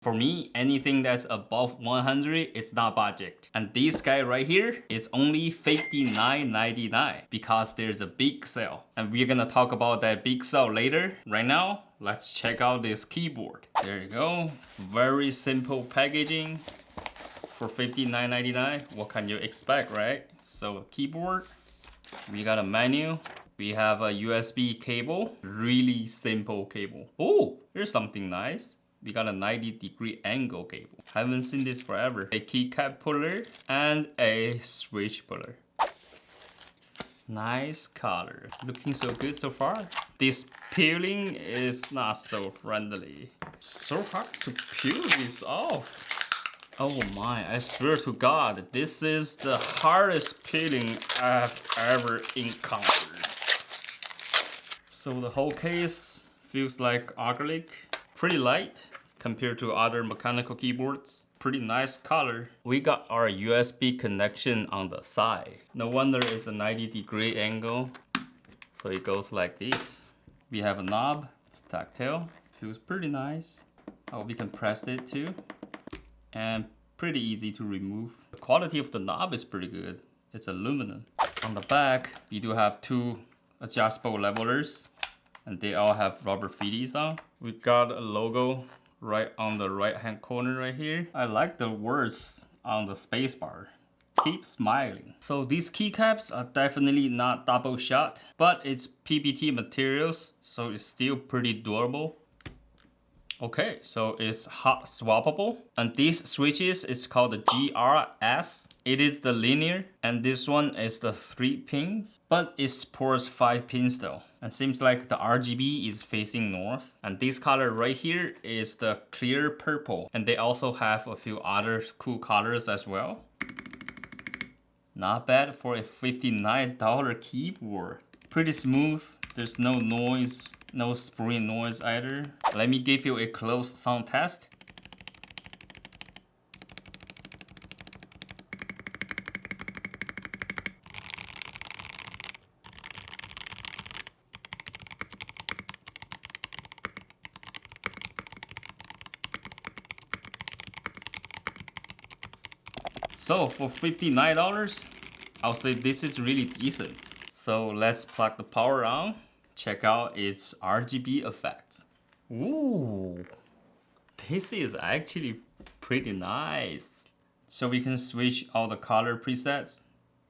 For me, anything that's above 100, it's not budget. And this guy right here is only $59.99 because there's a big sale. And we're gonna talk about that big sale later. Right now, let's check out this keyboard. There you go. Very simple packaging for $59.99. What can you expect, right? So keyboard, we got a menu. We have a USB cable, really simple cable. Oh, here's something nice. We got a 90-degree angle cable. Haven't seen this forever. A keycap puller and a switch puller. Nice color. Looking so good so far. This peeling is not so friendly. So hard to peel this off. Oh my, I swear to God, this is the hardest peeling I've ever encountered. So the whole case feels like acrylic. Pretty light compared to other mechanical keyboards. Pretty nice color. We got our USB connection on the side. No wonder it's a 90-degree angle. So it goes like this. We have a knob. It's tactile. Feels pretty nice. Oh, we can press it too. And pretty easy to remove. The quality of the knob is pretty good. It's aluminum. On the back, we do have two adjustable levelers. And they all have rubber feeties on. We got a logo right on the right hand corner right here. I like the words on the spacebar. Keep smiling. So these keycaps are definitely not double shot, but it's PBT materials, so it's still pretty durable. Okay, so it's hot swappable. And these switches is called the GRS. It is the linear, and this one is the 3 pins, but it supports 5 pins though. And seems like the RGB is facing north. And this color right here is the clear purple. And they also have a few other cool colors as well. Not bad for a $59 keyboard. Pretty smooth, there's no noise. No spring noise either. Let me give you a close sound test. So for $59, I'll say this is really decent. So let's plug the power on. Check out its RGB effects. Ooh, this is actually pretty nice. So we can switch all the color presets.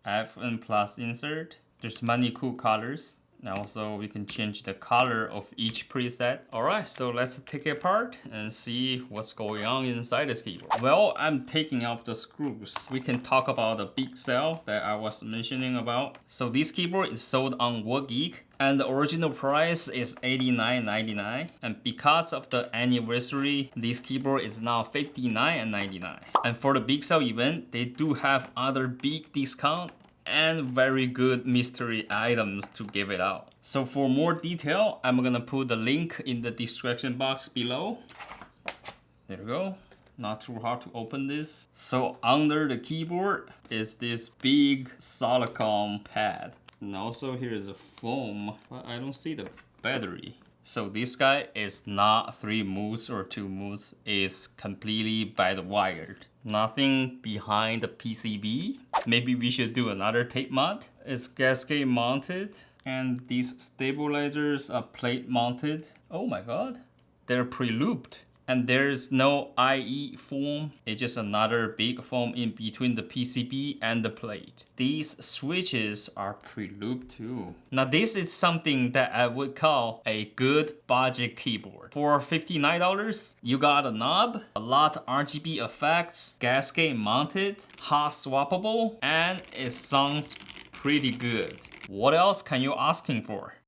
FN plus insert. There's many cool colors. And also we can change the color of each preset. Alright, so let's take it apart and see what's going on inside this keyboard. Well, I'm taking off the screws. We can talk about the big sale that I was mentioning about. So this keyboard is sold on WhatGeek, and the original price is $89.99. And because of the anniversary, this keyboard is now $59.99. And for the big sale event, they do have other big discount and very good mystery items to give it out. So for more detail, I'm gonna put the link in the description box below. There we go. Not too hard to open this. So under the keyboard is this big silicone pad. And also here is a foam, but I don't see the battery. So this guy is not 3 moves or 2 moves, it's completely bed-wired. Nothing behind the PCB. Maybe we should do another tape mod. It's gasket mounted, and these stabilizers are plate mounted. Oh my god, they're pre-looped. And there's no IE foam. It's just another big foam in between the PCB and the plate. These switches are pre-looped too. Now this is something that I would call a good budget keyboard. For $59, you got a knob, a lot of RGB effects, gasket mounted, hot swappable, and it sounds pretty good. What else can you asking for?